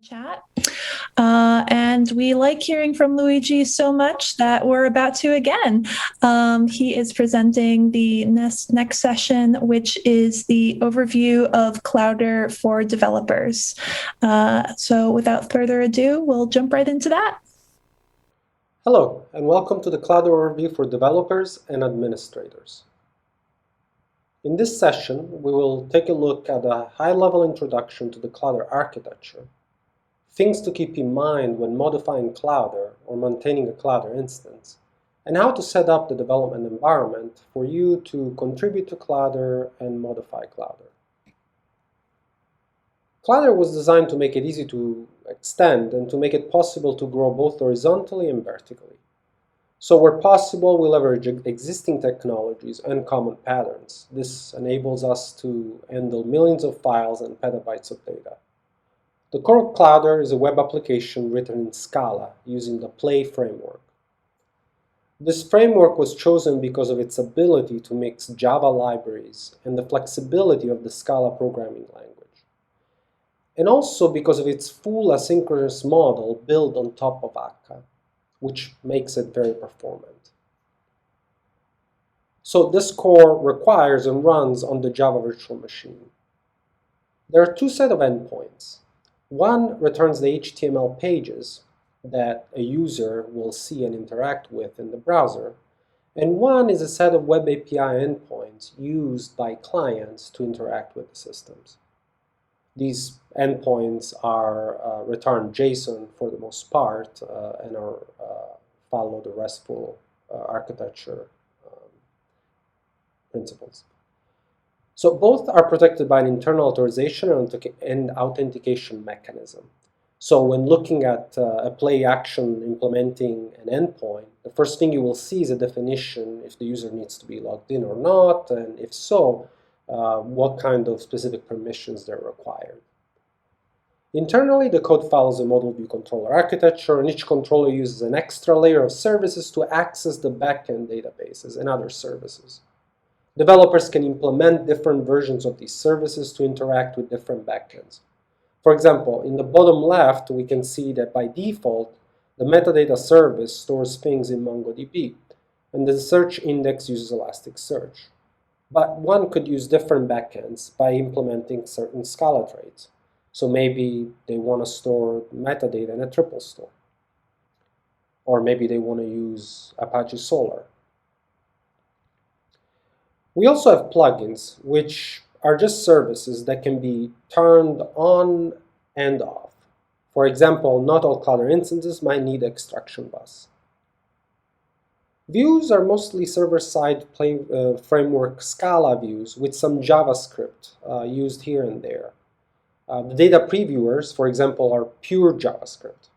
chat. And we like hearing from Luigi so much that we're about to again. He is presenting the next session, which is the overview of Clowder for developers. So without further ado, we'll jump right into that. Hello, and welcome to the Clowder overview for developers and administrators. In this session, we will take a look at a high-level introduction to the Clowder architecture, things to keep in mind when modifying Clowder or maintaining a Clowder instance, and how to set up the development environment for you to contribute to Clowder and modify Clowder. Clowder was designed to make it easy to extend and to make it possible to grow both horizontally and vertically. So where possible, we leverage existing technologies and common patterns. This enables us to handle millions of files and petabytes of data. The core of Clowder is a web application written in Scala using the Play framework. This framework was chosen because of its ability to mix Java libraries and the flexibility of the Scala programming language, and also because of its full asynchronous model built on top of Akka, which makes it very performant. So this core requires and runs on the Java virtual machine. There are two sets of endpoints. One returns the HTML pages that a user will see and interact with in the browser, and one is a set of Web API endpoints used by clients to interact with the systems. These endpoints are return JSON for the most part and follow the RESTful architecture principles. So both are protected by an internal authorization and authentication mechanism. So when looking at a play action implementing an endpoint, the first thing you will see is a definition if the user needs to be logged in or not, and if so, what kind of specific permissions they're required. Internally, the code follows a model view controller architecture, and each controller uses an extra layer of services to access the backend databases and other services. Developers can implement different versions of these services to interact with different backends. For example, in the bottom left, we can see that by default, the metadata service stores things in MongoDB, and the search index uses Elasticsearch. But one could use different backends by implementing certain Scala traits. So maybe they want to store metadata in a triple store. Or maybe they want to use Apache Solr. We also have plugins, which are just services that can be turned on and off. For example, not all Clowder instances might need extraction bus. Views are mostly server-side framework Scala views with some JavaScript used here and there. The data previewers, for example, are pure JavaScript.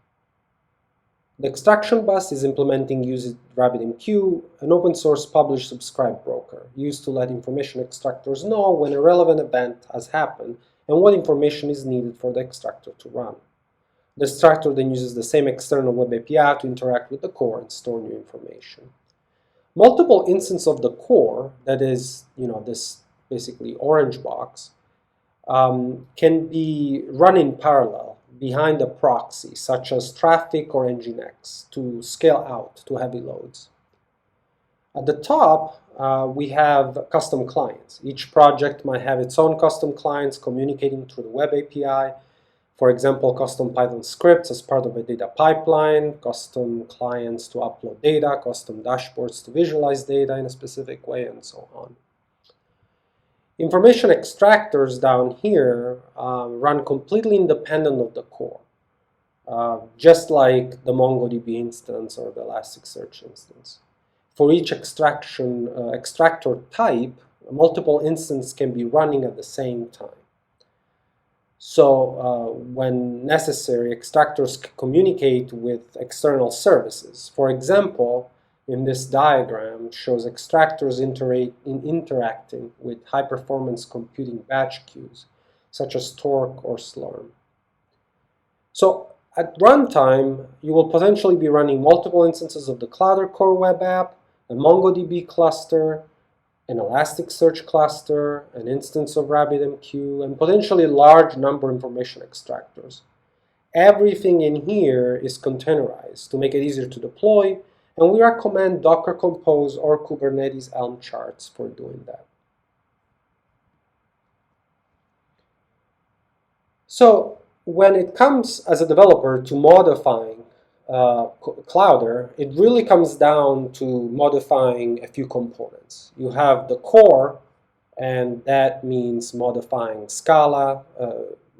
The extraction bus is implementing using RabbitMQ, an open-source publish-subscribe broker used to let information extractors know when a relevant event has happened and what information is needed for the extractor to run. The extractor then uses the same external web API to interact with the core and store new information. Multiple instances of the core, that is, this basically orange box, can be run in parallel behind a proxy, such as Traffic or Nginx, to scale out to heavy loads. At the top, we have custom clients. Each project might have its own custom clients communicating through the web API. For example, custom Python scripts as part of a data pipeline, custom clients to upload data, custom dashboards to visualize data in a specific way, and so on. Information extractors down here run completely independent of the core, just like the MongoDB instance or the Elasticsearch instance. For each extractor type, multiple instances can be running at the same time. So when necessary, extractors communicate with external services. For example, in this diagram shows extractors interacting with high-performance computing batch queues, such as Torque or Slurm. So at runtime, you will potentially be running multiple instances of the Clowder core web app, a MongoDB cluster, an Elasticsearch cluster, an instance of RabbitMQ, and potentially a large number of information extractors. Everything in here is containerized to make it easier to deploy, and we recommend Docker Compose or Kubernetes Helm charts for doing that. So when it comes as a developer to modifying Clowder, it really comes down to modifying a few components. You have the core, and that means modifying Scala,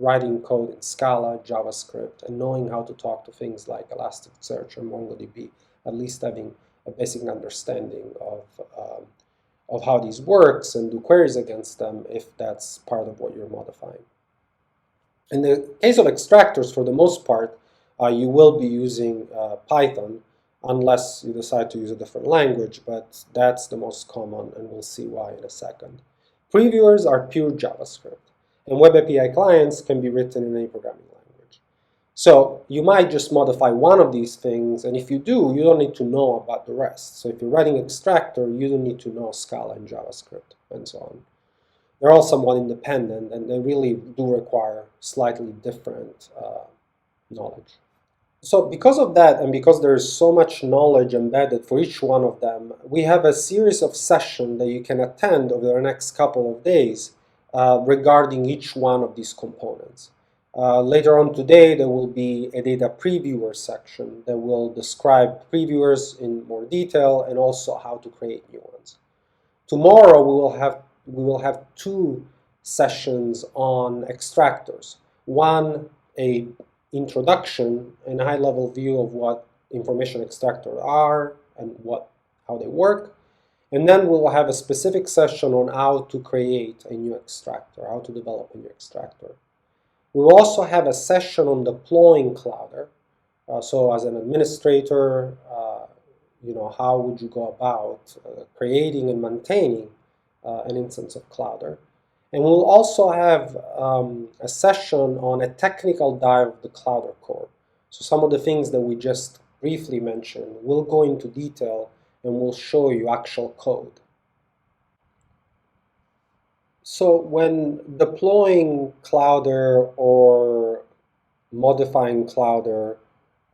writing code in Scala, JavaScript, and knowing how to talk to things like Elasticsearch or MongoDB, at least having a basic understanding of how these works and do queries against them if that's part of what you're modifying. In the case of extractors, for the most part, you will be using Python, unless you decide to use a different language, but that's the most common, and we'll see why in a second. Previewers are pure JavaScript, and Web API clients can be written in any programming language. So you might just modify one of these things, and if you do, you don't need to know about the rest. So if you're writing extractor, you don't need to know Scala and JavaScript, and so on. They're all somewhat independent, and they really do require slightly different knowledge. So because of that, and because there's so much knowledge embedded for each one of them, we have a series of sessions that you can attend over the next couple of days regarding each one of these components. Later on today, there will be a data previewer section that will describe previewers in more detail and also how to create new ones. Tomorrow, we will have two sessions on extractors. One, a introduction and a high-level view of what information extractors are and how they work. And then we'll have a specific session on how to create a new extractor, how to develop a new extractor. We will also have a session on deploying Clowder. So as an administrator, how would you go about creating and maintaining an instance of Clowder. And we'll also have a session on a technical dive of the Clowder core. So some of the things that we just briefly mentioned, we'll go into detail and we'll show you actual code. So when deploying Clowder or modifying Clowder,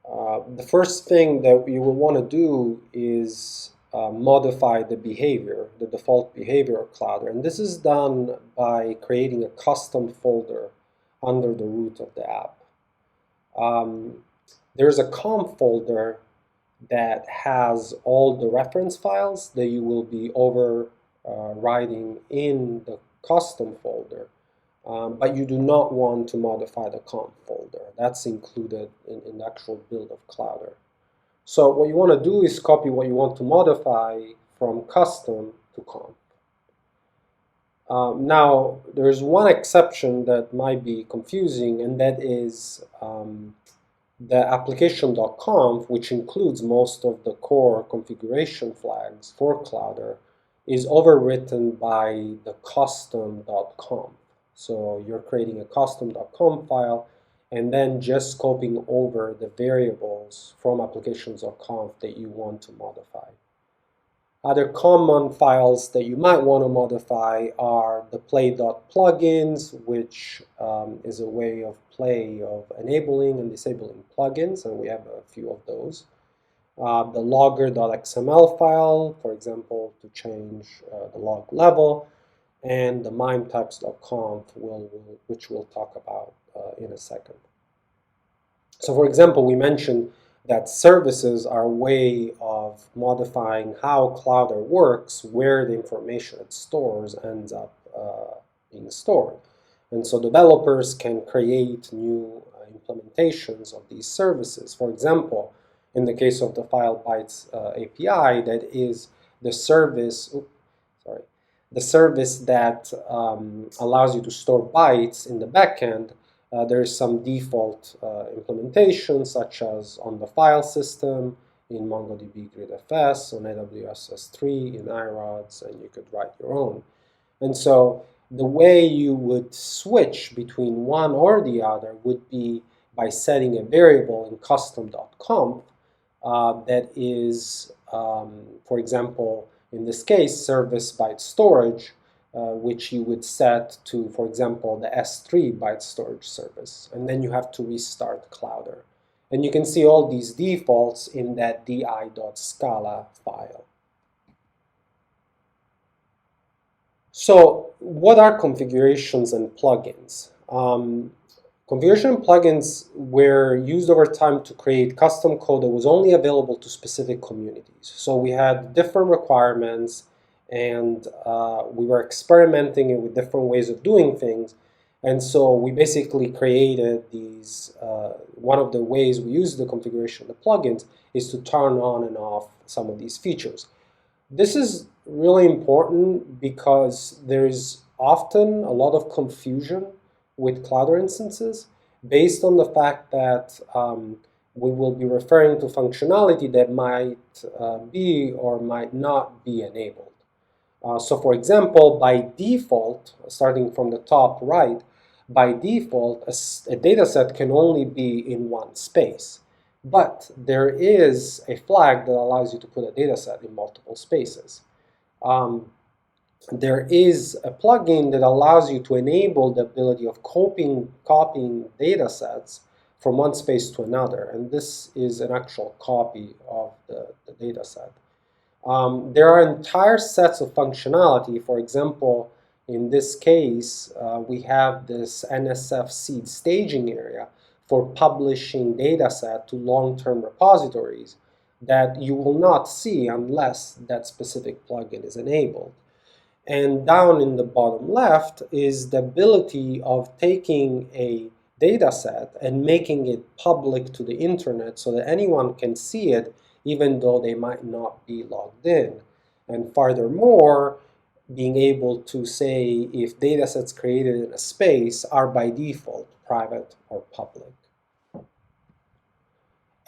the first thing that you will want to do is modify the behavior, the default behavior of Clowder. And this is done by creating a custom folder under the root of the app. There's a conf folder that has all the reference files that you will be overriding in the custom folder. But you do not want to modify the conf folder. That's included in the actual build of Clowder. So what you want to do is copy what you want to modify from custom to conf. Now, there's one exception that might be confusing, and that is the application.conf, which includes most of the core configuration flags for Clowder, is overwritten by the custom.conf. So you're creating a custom.conf file and then just scoping over the variables from applications.conf that you want to modify. Other common files that you might want to modify are the play.plugins, which is a way of enabling and disabling plugins, and we have a few of those. The logger.xml file, for example, to change the log level, and the mimetypes.conf, which we'll talk about in a second. So for example, we mentioned that services are a way of modifying how Clowder works, where the information it stores ends up being stored. And so developers can create new implementations of these services. For example, in the case of the file bytes API, that is the service, the service that allows you to store bytes in the backend. There is some default implementation, such as on the file system, in MongoDB GridFS, on AWS S3, in iRods, and you could write your own. And so the way you would switch between one or the other would be by setting a variable in custom.conf that is, for example, in this case, service byte storage, which you would set to, for example, the S3 byte storage service, and then you have to restart Clowder. And you can see all these defaults in that di.scala file. So what are configurations and plugins? Configuration plugins were used over time to create custom code that was only available to specific communities. So we had different requirements, and we were experimenting with different ways of doing things. And so we basically created these, one of the ways we use the configuration of the plugins is to turn on and off some of these features. This is really important because there's often a lot of confusion with Clowder instances based on the fact that we will be referring to functionality that might be or might not be enabled. So for example, by default, starting from the top right, by default, a data set can only be in one space. But there is a flag that allows you to put a data set in multiple spaces. There is a plugin that allows you to enable the ability of copying data sets from one space to another. And this is an actual copy of the data set. There are entire sets of functionality. For example, in this case, we have this NSF seed staging area for publishing data set to long-term repositories that you will not see unless that specific plugin is enabled. And down in the bottom left is the ability of taking a data set and making it public to the internet so that anyone can see it even though they might not be logged in. And furthermore, being able to say if data sets created in a space are by default private or public.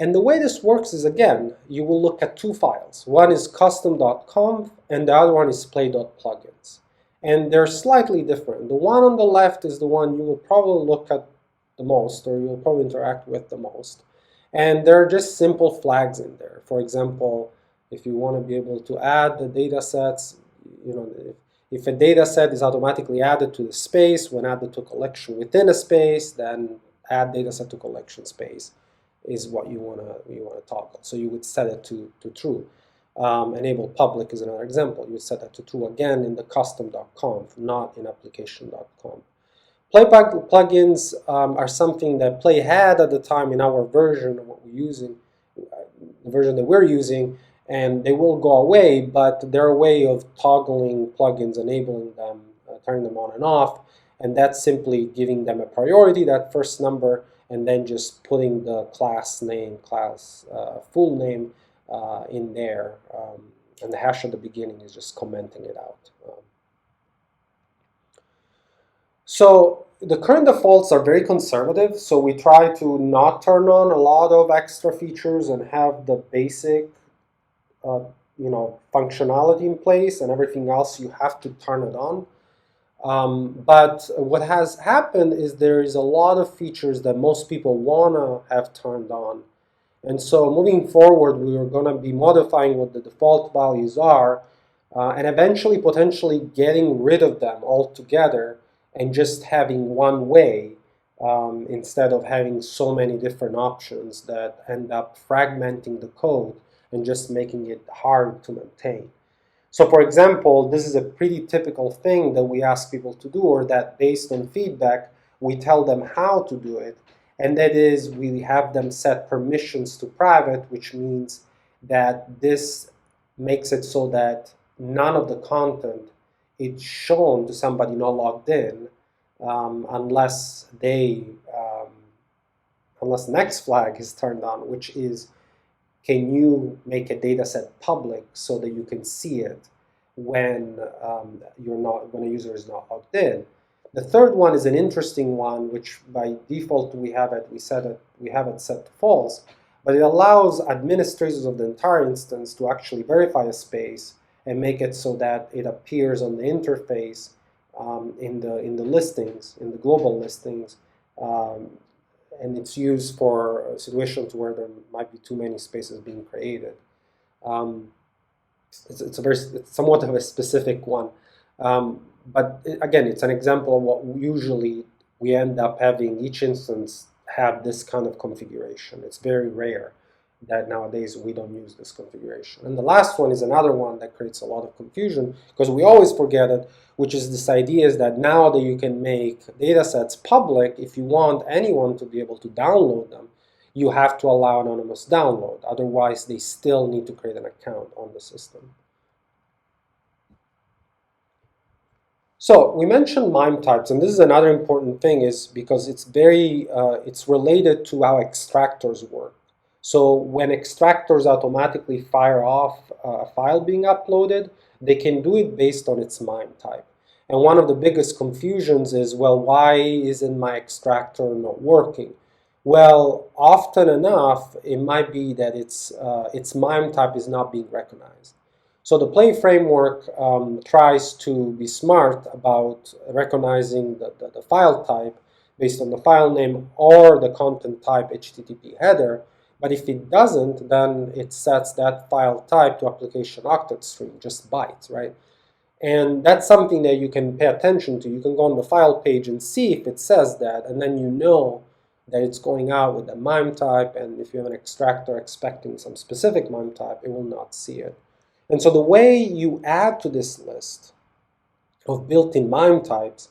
And the way this works is, again, you will look at two files. One is custom.conf and the other one is play.plugins. And they're slightly different. The one on the left is the one you will probably look at the most, or you'll probably interact with the most. And there are just simple flags in there. For example, if you want to be able to add the data sets, if a data set is automatically added to the space when added to a collection within a space, then add data set to collection space is what you want to toggle. So you would set it to true. Enable public is another example. You would set that to true again in the custom.conf, not in application.conf. Play plugins are something that Play had at the time in our version of what we're using, the version that we're using, and they will go away, but they're a way of toggling plugins, enabling them, turning them on and off, and that's simply giving them a priority, that first number, and then just putting the class name, full name in there, and the hash at the beginning is just commenting it out. So the current defaults are very conservative, so we try to not turn on a lot of extra features and have the basic functionality in place, and everything else you have to turn it on. But what has happened is there is a lot of features that most people want to have turned on. And so moving forward, we are going to be modifying what the default values are and eventually potentially getting rid of them altogether and just having one way instead of having so many different options that end up fragmenting the code and just making it hard to maintain. So for example, this is a pretty typical thing that we ask people to do, or that based on feedback, we tell them how to do it. And that is, we have them set permissions to private, which means that this makes it so that none of the content is shown to somebody not logged in unless next flag is turned on, which is, can you make a data set public so that you can see it when when a user is not logged in? The third one is an interesting one, which by default we have it set to false, but it allows administrators of the entire instance to actually verify a space and make it so that it appears on the interface in the listings, in the global listings. And it's used for situations where there might be too many spaces being created. It's somewhat of a specific one. But again, it's an example of what usually we end up having. Each instance have this kind of configuration. It's very rare that nowadays we don't use this configuration. And the last one is another one that creates a lot of confusion because we always forget it, which is this idea is that now that you can make data sets public, if you want anyone to be able to download them, you have to allow anonymous download. Otherwise, they still need to create an account on the system. So we mentioned MIME types, and this is another important thing is because it's related to how extractors work. So when extractors automatically fire off a file being uploaded, they can do it based on its MIME type. And one of the biggest confusions is, well, why isn't my extractor not working? Well, often enough, it might be that its MIME type is not being recognized. So the Play framework tries to be smart about recognizing the file type based on the file name or the content type HTTP header. But if it doesn't, then it sets that file type to application octet string, just bytes, right? And that's something that you can pay attention to. You can go on the file page and see if it says that, and then you know that it's going out with the MIME type, and if you have an extractor expecting some specific MIME type, it will not see it. And so the way you add to this list of built-in MIME types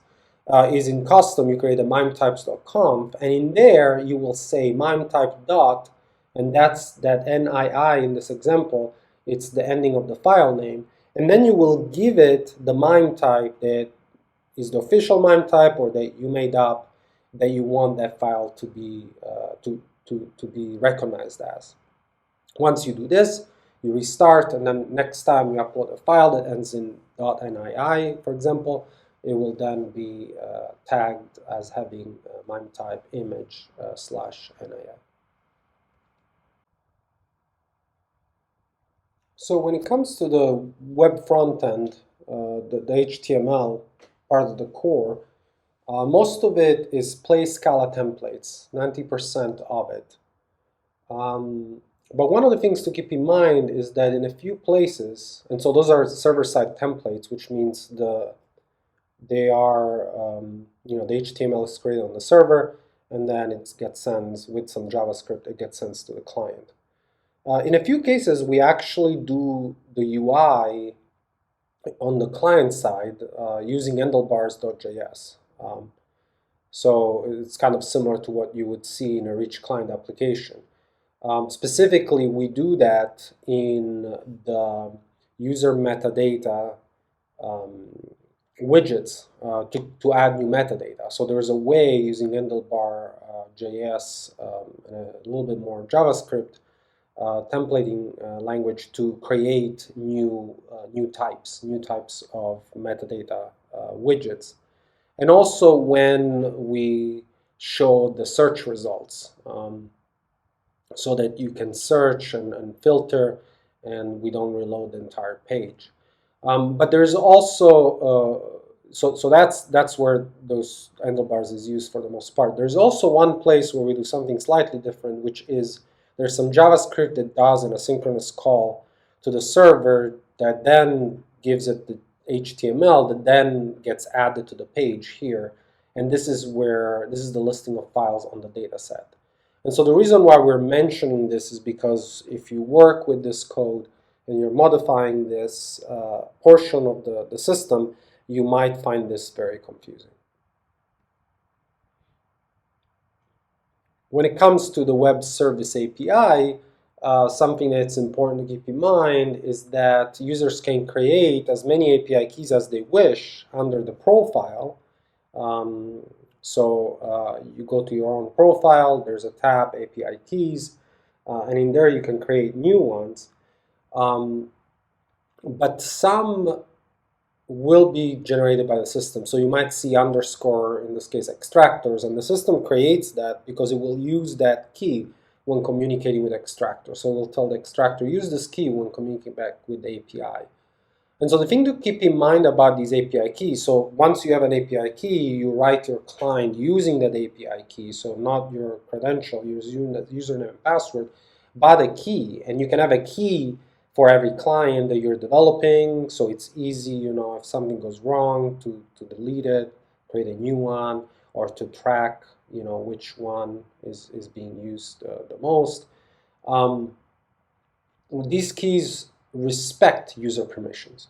is in custom. You create a mimetypes.conf, and in there you will say MIME type dot, and that's that NII in this example. It's the ending of the file name, and then you will give it the MIME type that is the official MIME type or that you made up that you want that file to be recognized as. Once you do this, you restart, and then next time you upload a file that ends in .nii, for example, it will then be tagged as having MIME type image /nii. So when it comes to the web front end, the HTML part of the core, most of it is Play Scala templates, 90% of it. But one of the things to keep in mind is that in a few places, and so those are server-side templates, which means the HTML is created on the server, and then it gets sent with some JavaScript, it gets sent to the client. In a few cases, we actually do the UI on the client side using handlebars.js. So it's kind of similar to what you would see in a rich client application. Specifically, we do that in the user metadata widgets to add new metadata. So there's a way using handlebar.js and a little bit more JavaScript templating language to create new types of metadata widgets. And also when we show the search results. So that you can search and filter, and we don't reload the entire page. But there's also so that's where those handlebars is used for the most part. There's also one place where we do something slightly different, which is there's some JavaScript that does an asynchronous call to the server that then gives it the HTML that then gets added to the page here. And this is the listing of files on the data set. And so the reason why we're mentioning this is because if you work with this code and you're modifying this portion of the system, you might find this very confusing. When it comes to the web service API, something that's important to keep in mind is that users can create as many API keys as they wish under the profile. So you go to your own profile, there's a tab, API keys, and in there you can create new ones. But some will be generated by the system. So you might see underscore, in this case, extractors, and the system creates that because it will use that key when communicating with extractor. So it will tell the extractor, use this key when communicating back with the API. And so the thing to keep in mind about these API keys, so once you have an API key, you write your client using that API key, so not your credential, your username and password, but a key. And you can have a key for every client that you're developing, so it's easy, you know, if something goes wrong to delete it, create a new one, or to track, you know, which one is being used the most. These keys respect user permissions.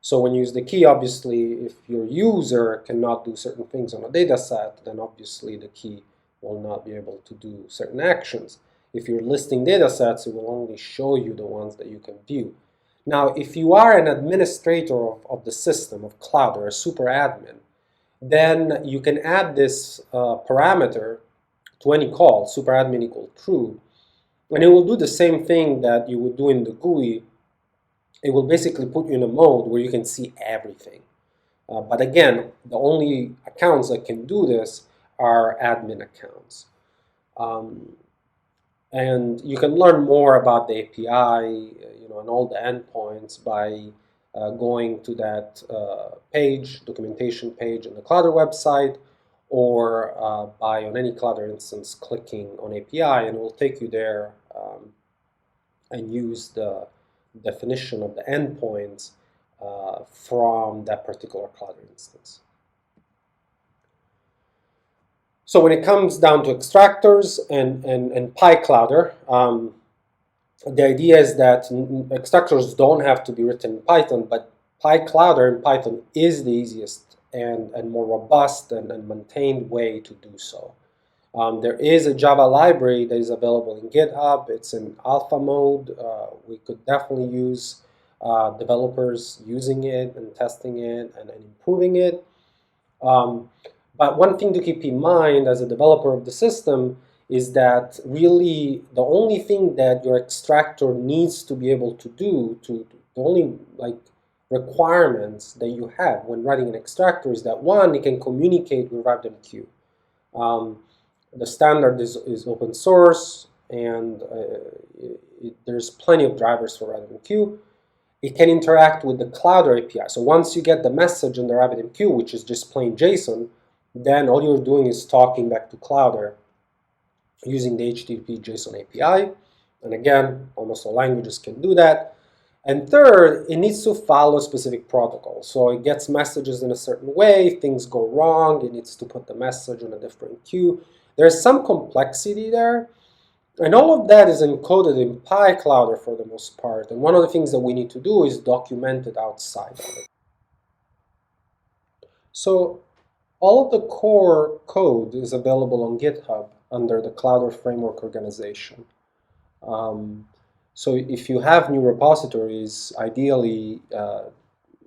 So when you use the key, obviously, if your user cannot do certain things on a data set, then obviously the key will not be able to do certain actions. If you're listing data sets, it will only show you the ones that you can view. Now, if you are an administrator of the system, of Clowder, a super admin, then you can add this parameter to any call, superadmin equal true, and it will do the same thing that you would do in the GUI. It will basically put you in a mode where you can see everything. But again, the only accounts that can do this are admin accounts. And you can learn more about the API, you know, and all the endpoints by going to that page, documentation page on the Clowder website, or by on any Clowder instance clicking on API, and it will take you there and use the definition of the endpoints from that particular Clowder instance. So when it comes down to extractors and PyClowder, the idea is that extractors don't have to be written in Python, but PyClowder in Python is the easiest and more robust and maintained way to do so. There is a Java library that is available in GitHub. It's in alpha mode. We could definitely use developers using it and testing it and improving it. But one thing to keep in mind as a developer of the system is that really the only thing that your extractor needs to be able to do, the only like requirements that you have when writing an extractor is that one, it can communicate with RabbitMQ. The standard is open source, and there's plenty of drivers for RabbitMQ. It can interact with the Clowder API. So once you get the message in the RabbitMQ, which is just plain JSON, then all you're doing is talking back to Clowder using the HTTP JSON API. And again, almost all languages can do that. And third, it needs to follow a specific protocol. So it gets messages in a certain way. If things go wrong, it needs to put the message on a different queue. There's some complexity there. And all of that is encoded in PyClowder for the most part. And one of the things that we need to do is document it outside of it. So all of the core code is available on GitHub under the Clowder Framework organization. So if you have new repositories, ideally,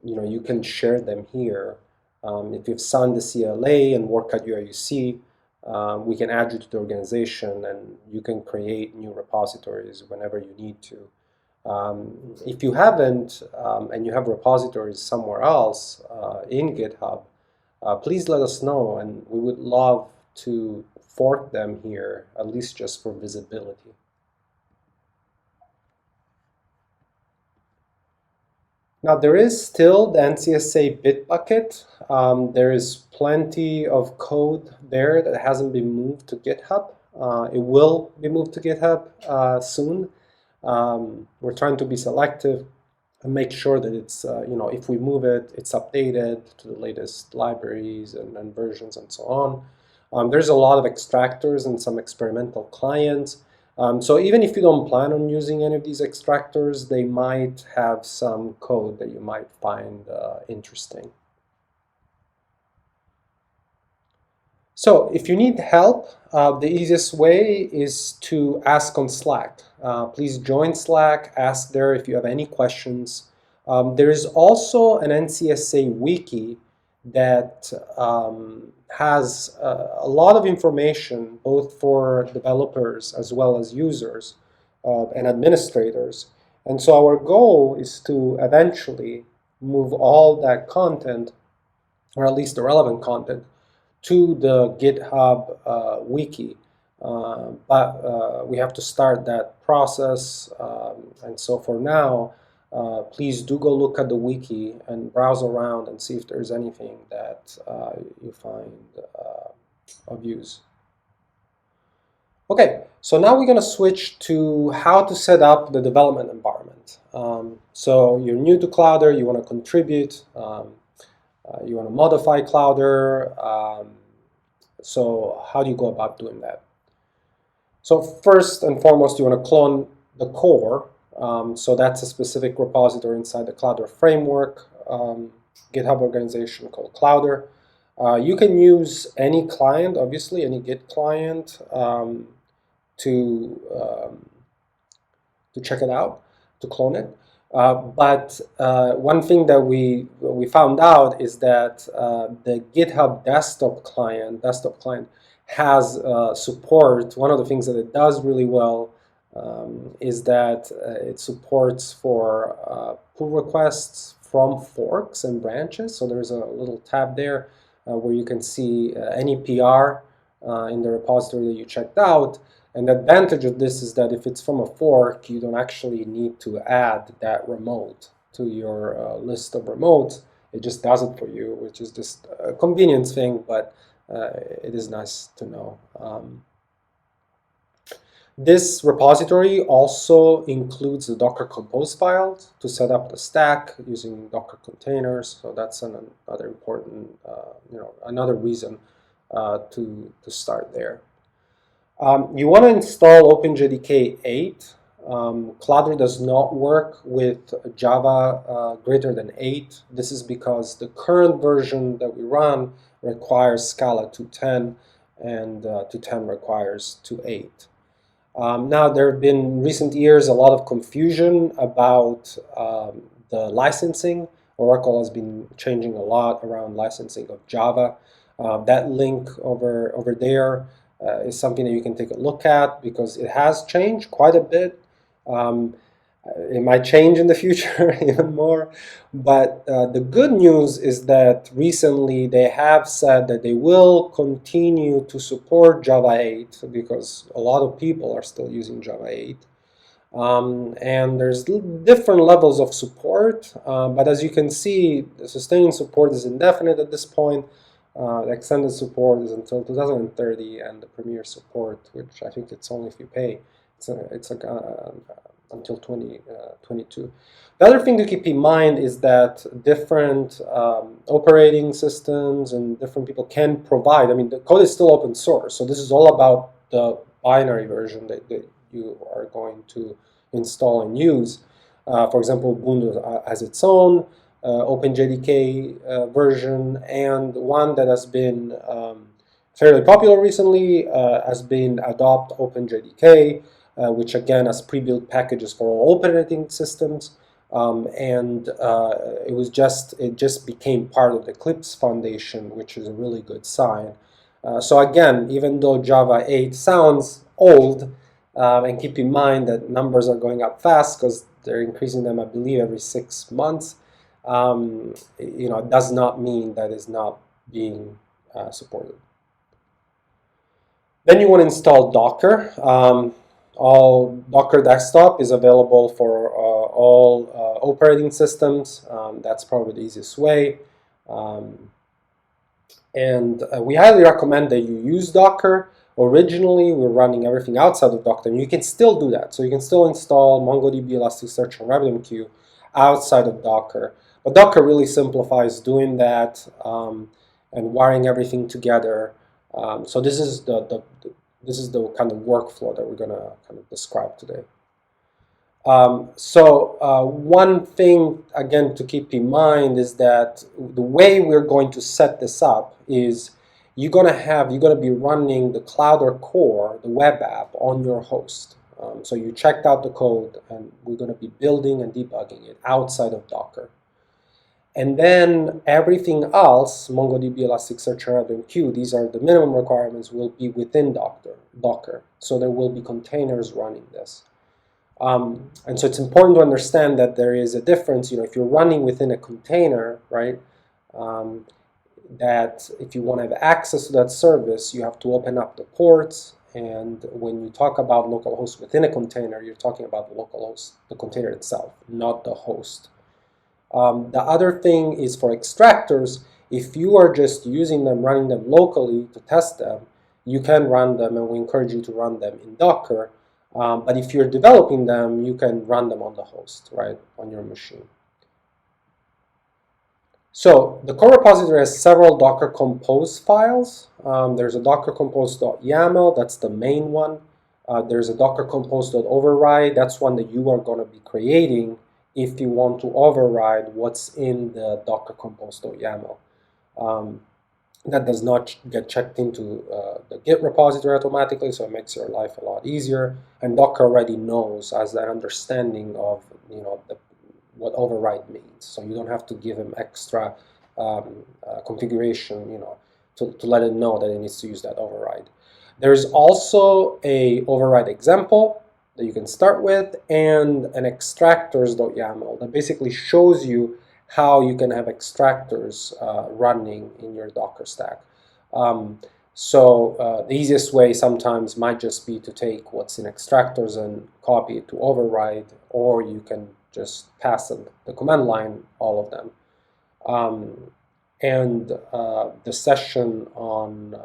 you can share them here. If you've signed the CLA and work at UIUC, we can add you to the organization, and you can create new repositories whenever you need to. If you haven't, and you have repositories somewhere else in GitHub, please let us know, and we would love to fork them here, at least just for visibility. Now there is still the NCSA Bitbucket. There is plenty of code there that hasn't been moved to GitHub. It will be moved to GitHub soon. We're trying to be selective and make sure that it's, if we move it, it's updated to the latest libraries and versions and so on. There's a lot of extractors and some experimental clients. So even if you don't plan on using any of these extractors, they might have some code that you might find interesting. So if you need help, the easiest way is to ask on Slack. Please join Slack, ask there if you have any questions. There is also an NCSA wiki that has a lot of information, both for developers as well as users and administrators. And so our goal is to eventually move all that content, or at least the relevant content, to the GitHub wiki. But we have to start that process. And so for now, please do go look at the wiki and browse around and see if there's anything that you find of use. Okay, so now we're going to switch to how to set up the development environment. So you're new to Clowder, you want to contribute, you want to modify Clowder. So how do you go about doing that? So first and foremost, you want to clone the core. So that's a specific repository inside the Clowder framework GitHub organization called Clowder. You can use any client, obviously, any Git client to check it out, to clone it. But one thing that we found out is that the GitHub desktop client has support. One of the things that it does really well is that it supports for pull requests from forks and branches. So there's a little tab there where you can see any PR in the repository that you checked out. And the advantage of this is that if it's from a fork, you don't actually need to add that remote to your list of remotes. It just does it for you, which is just a convenience thing, but it is nice to know. This repository also includes the Docker Compose file to set up the stack using Docker containers. So that's another important, another reason to start there. You want to install OpenJDK 8. Clowder does not work with Java greater than 8. This is because the current version that we run requires Scala 2.10 and 2.10 requires 2.8. Now, there have been in recent years a lot of confusion about the licensing. Oracle has been changing a lot around licensing of Java. That link over there is something that you can take a look at because it has changed quite a bit. It might change in the future even more. But the good news is that recently they have said that they will continue to support Java 8 because a lot of people are still using Java 8. And there's different levels of support, but as you can see, the sustaining support is indefinite at this point. The extended support is until 2030, and the premier support, which I think it's only if you pay, it's until 2022. The other thing to keep in mind is that different operating systems and different people can provide. I mean, the code is still open source, so this is all about the binary version that you are going to install and use. For example, Ubuntu has its own OpenJDK version, and one that has been fairly popular recently has been Adopt OpenJDK, which again has pre-built packages for all operating systems, and it just became part of the Eclipse Foundation, which is a really good sign. So again, even though Java 8 sounds old, and keep in mind that numbers are going up fast because they're increasing them, I believe, every 6 months. It does not mean that it's not being supported. Then you want to install Docker. All Docker Desktop is available for all operating systems. That's probably the easiest way. And we highly recommend that you use Docker. Originally, we're running everything outside of Docker, and you can still do that. So you can still install MongoDB, Elasticsearch, and RabbitMQ outside of Docker. But Docker really simplifies doing that and wiring everything together. So this is the kind of workflow that we're going to kind of describe today. One thing, again, to keep in mind is that the way we're going to set this up is you're going to be running the Clowder core, the web app, on your host. So you checked out the code, and we're going to be building and debugging it outside of Docker. And then everything else, MongoDB, Elasticsearch, and RabbitMQ, these are the minimum requirements, will be within Docker. So there will be containers running this. And so it's important to understand that there is a difference. If you're running within a container, right, that if you want to have access to that service, you have to open up the ports. And when you talk about localhost within a container, you're talking about the localhost, the container itself, not the host. The other thing is for extractors, if you are just using them, running them locally to test them, you can run them, and we encourage you to run them in Docker. But if you're developing them, you can run them on the host, right, on your machine. So the core repository has several Docker Compose files. There's a Docker Compose.yaml, that's the main one. There's a Docker Compose.override, that's one that you are going to be creating if you want to override what's in the Docker Compose.yaml. That does not get checked into the Git repository automatically, so it makes your life a lot easier. And Docker already knows, as that understanding of what override means. So you don't have to give him extra configuration, to let it know that it needs to use that override. There's also a override example that you can start with, and an extractors.yaml that basically shows you how you can have extractors running in your Docker stack. So the easiest way sometimes might just be to take what's in extractors and copy it to override, or you can just pass the command line, all of them. And the session on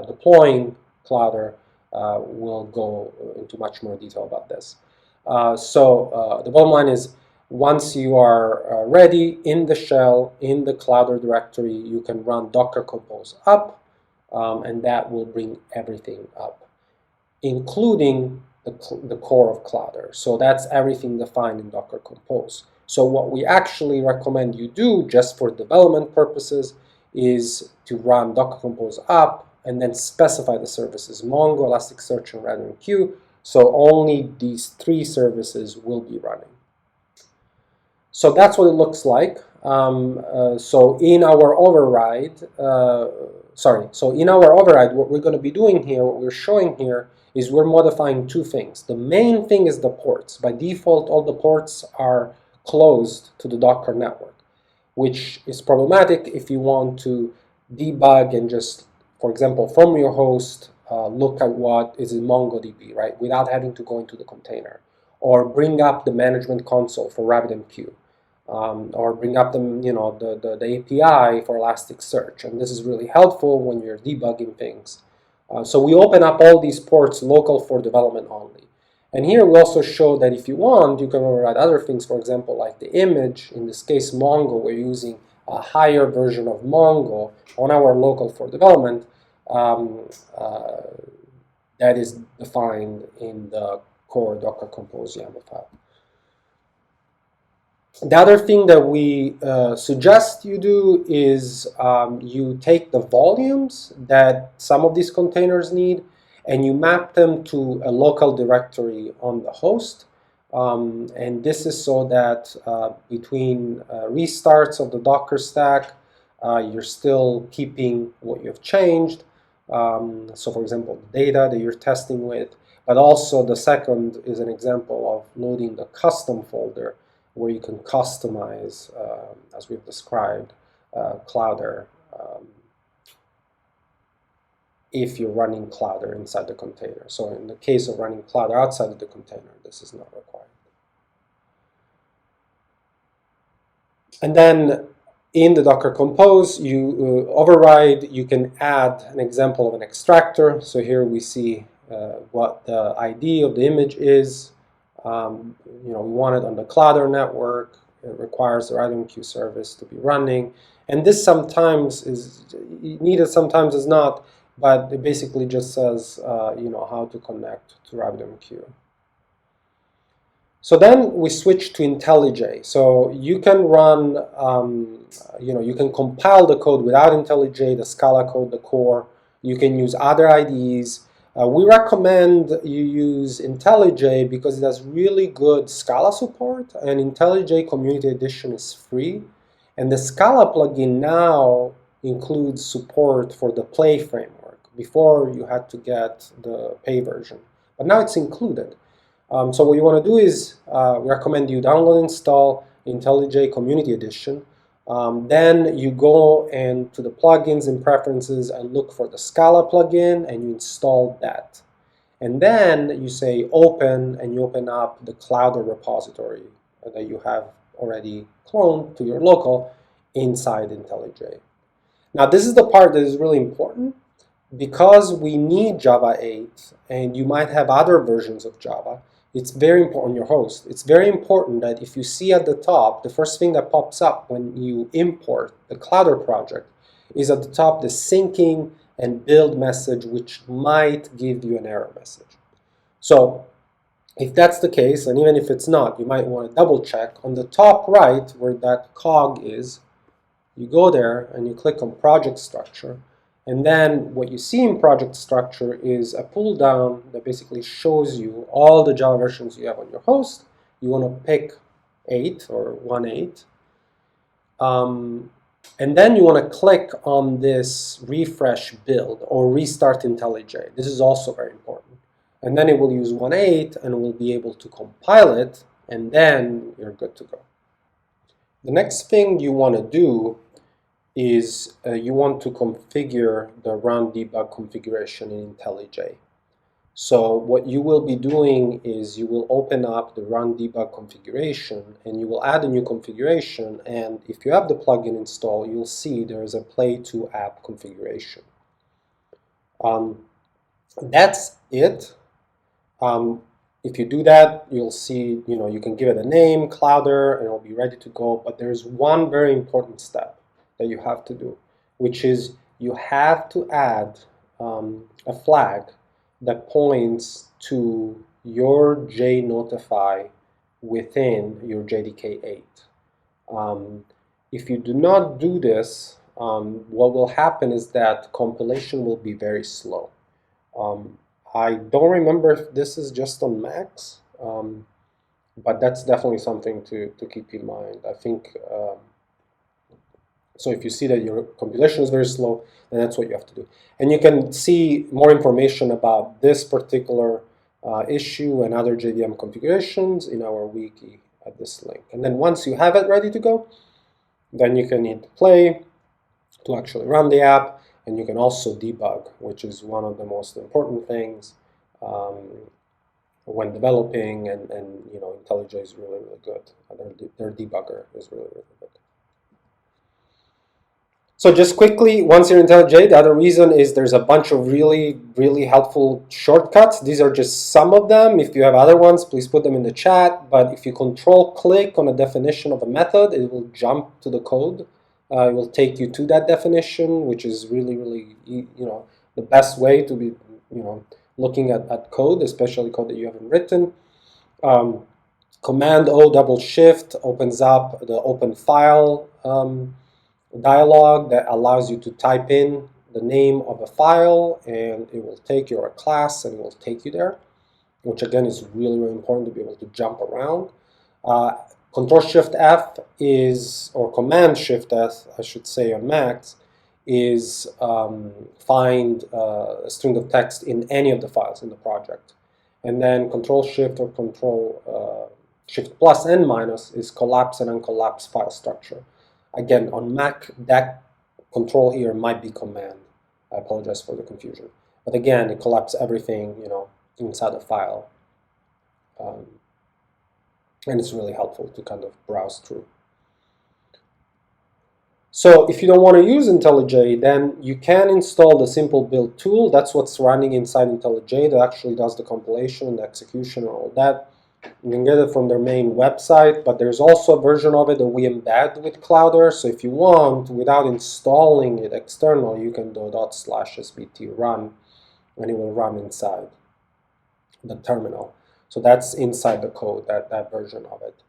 deploying Clowder will go into much more detail about this. So the bottom line is, once you are ready in the shell, in the Clowder directory, you can run Docker Compose up, and that will bring everything up, including the core of Clowder. So that's everything defined in Docker Compose. So what we actually recommend you do, just for development purposes, is to run Docker Compose up and then specify the services: Mongo, Elasticsearch, and RabbitMQ. So only these 3 services will be running. So that's what it looks like. So in our override, what we're going to be doing here, what we're showing here, is we're modifying 2 things. The main thing is the ports. By default, all the ports are closed to the Docker network, which is problematic if you want to debug and just, for example, from your host, look at what is in MongoDB, right, without having to go into the container, or bring up the management console for RabbitMQ, or bring up the API for Elasticsearch. And this is really helpful when you're debugging things. So we open up all these ports local for development only. And here we also show that if you want, you can override other things, for example, like the image. In this case, Mongo, we're using a higher version of Mongo on our local for development that is defined in the core Docker Compose YAML file. The other thing that we suggest you do is you take the volumes that some of these containers need and you map them to a local directory on the host. And this is so that between restarts of the Docker stack, you're still keeping what you've changed. So for example, the data that you're testing with, but also the second is an example of loading the custom folder, where you can customize, as we've described, Clowder if you're running Clowder inside the container. So in the case of running Clowder outside of the container, this is not required. And then in the Docker Compose, you override, you can add an example of an extractor. So here we see what the ID of the image is. We want it on the Clowder network. It requires the RabbitMQ service to be running. And this sometimes is needed, sometimes is not, but it basically just says, how to connect to RabbitMQ. So then we switch to IntelliJ. So you can run, you can compile the code without IntelliJ, the Scala code, the core. You can use other IDEs. We recommend you use IntelliJ because it has really good Scala support, and IntelliJ Community Edition is free. And the Scala plugin now includes support for the Play framework. Before, you had to get the pay version, but now it's included. So what you want to do is, we recommend you download and install IntelliJ Community Edition. Then you go into the plugins and preferences and look for the Scala plugin, and you install that. And then you say open, and you open up the Clowder repository that you have already cloned to your local inside IntelliJ. Now this is the part that is really important. because we need Java 8, and you might have other versions of Java, it's very important on your host. It's very important that if you see at the top, the first thing that pops up when you import the Clowder project is at the top the syncing and build message, which might give you an error message. So if that's the case, and even if it's not, you might want to double check. On the top right, where that cog is, you go there and you click on project structure. And then what you see in project structure is a pull down that basically shows you all the Java versions you have on your host. You want to pick 8 or 1.8. And then you want to click on this refresh build or restart IntelliJ. This is also very important. And then it will use 1.8 and will be able to compile it, and then you're good to go. The next thing you want to do is you want to configure the run debug configuration in IntelliJ. So what you will be doing is you will open up the run debug configuration and you will add a new configuration, and if you have the plugin installed, you'll see there is a play to app configuration. That's it. If you do that, you'll see, you can give it a name, Clowder, and it'll be ready to go. But there's one very important step that you have to do, which is you have to add a flag that points to your JNotify within your JDK 8. If you do not do this, what will happen is that compilation will be very slow. I don't remember if this is just on Macs, but that's definitely something to keep in mind. I think, so if you see that your compilation is very slow, then that's what you have to do. And you can see more information about this particular issue and other JVM configurations in our wiki at this link. And then once you have it ready to go, then you can hit play to actually run the app. And you can also debug, which is one of the most important things when developing, and IntelliJ is really, really good. Their debugger is really, really good. So just quickly, once you're in IntelliJ, the other reason is there's a bunch of really, really helpful shortcuts. These are just some of them. If you have other ones, please put them in the chat. But if you control-click on a definition of a method, it will jump to the code. It will take you to that definition, which is really, really, the best way to be, looking at code, especially code that you haven't written. Command O double shift opens up the open file dialog that allows you to type in the name of a file, and it will take your class and it will take you there, which again is really, really important to be able to jump around. Control-Shift-F is, or Command-Shift-F, I should say, on Macs, is find a string of text in any of the files in the project. And then Control-Shift or Control-Shift plus and minus is collapse and uncollapse file structure. Again, on Mac, that control here might be Command. I apologize for the confusion. But again, it collapses everything, inside the file. And it's really helpful to kind of browse through. So if you don't want to use IntelliJ, then you can install the simple build tool. That's what's running inside IntelliJ that actually does the compilation and the execution and all that. You can get it from their main website, but there's also a version of it that we embed with Clowder. So if you want, without installing it externally, you can do /sbt run, and it will run inside the terminal. So that's inside the code, that version of it.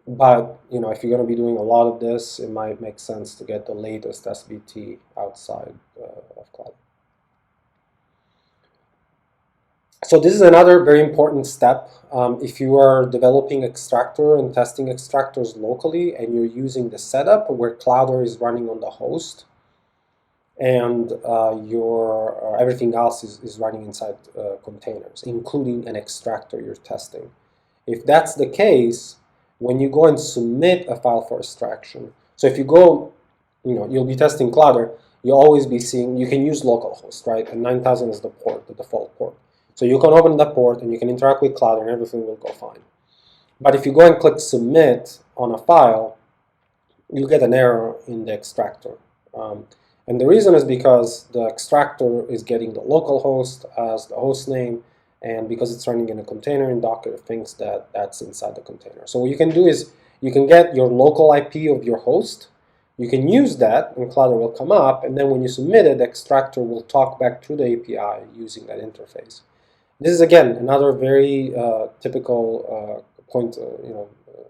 But if you're going to be doing a lot of this, it might make sense to get the latest SBT outside of Cloud. So this is another very important step. If you are developing extractor and testing extractors locally, and you're using the setup where Clowder is running on the host, and everything else is running inside containers, including an extractor you're testing. If that's the case, when you go and submit a file for extraction, so if you go, you'll be testing Clowder, you'll always be seeing, you can use localhost, right? And 9000 is the port, the default port. So you can open that port and you can interact with Clowder and everything will go fine. But if you go and click submit on a file, you get an error in the extractor. And the reason is because the extractor is getting the local host as the host name, and because it's running in a container in Docker, it thinks that that's inside the container. So what you can do is you can get your local IP of your host, you can use that, and Clowder will come up, and then when you submit it, the extractor will talk back through the API using that interface. This is, again, another very typical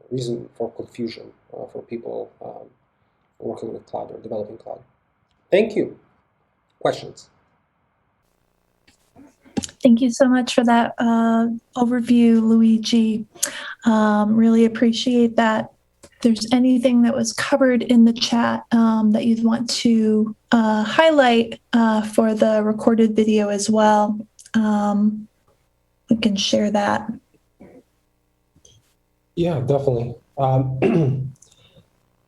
reason for confusion for people working with Cloud or developing Cloud. Thank you. Questions? Thank you so much for that overview, Luigi. Really appreciate that. If there's anything that was covered in the chat that you'd want to highlight for the recorded video as well, we can share that. Yeah, definitely.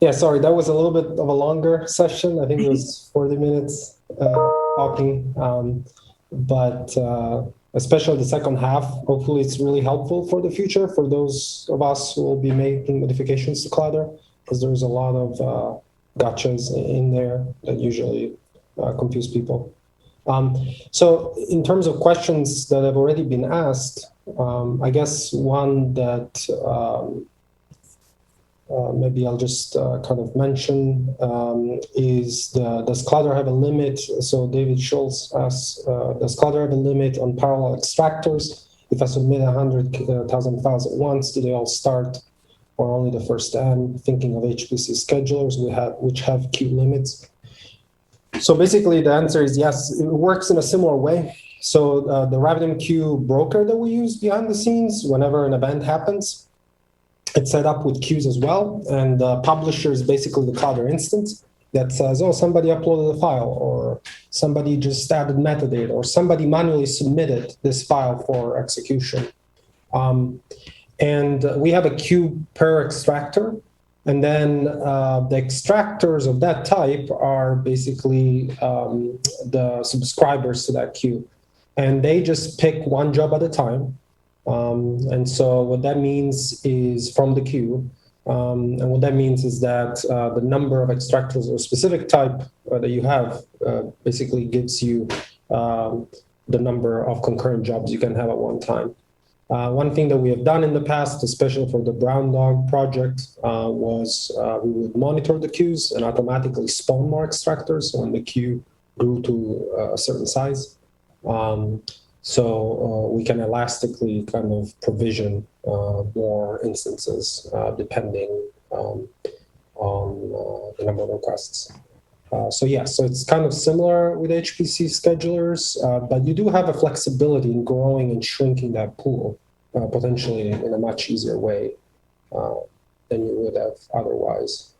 Yeah, sorry, that was a little bit of a longer session. I think it was 40 minutes talking, but especially the second half, hopefully it's really helpful for the future for those of us who will be making modifications to Clowder, because there's a lot of gotchas in there that usually confuse people. So in terms of questions that have already been asked, I guess one that maybe I'll just kind of mention is does Clowder have a limit? So David Schultz asks, does Clowder have a limit on parallel extractors? If I submit 100,000 files at once, do they all start or only the first N? Thinking of HPC schedulers which have queue limits. So basically the answer is yes, it works in a similar way. So the RabbitMQ broker that we use behind the scenes, whenever an event happens, it's set up with queues as well. And the publisher is basically the Clowder instance that says, oh, somebody uploaded a file, or somebody just added metadata, or somebody manually submitted this file for execution. And we have a queue per extractor. And then the extractors of that type are basically the subscribers to that queue. And they just pick one job at a time. And so what that means is from the queue. And what that means is that the number of extractors or specific type that you have basically gives you the number of concurrent jobs you can have at one time. One thing that we have done in the past, especially for the Brown Dog project, was we would monitor the queues and automatically spawn more extractors when the queue grew to a certain size. So we can elastically kind of provision more instances depending on the number of requests. So it's kind of similar with HPC schedulers, but you do have a flexibility in growing and shrinking that pool potentially in a much easier way than you would have otherwise.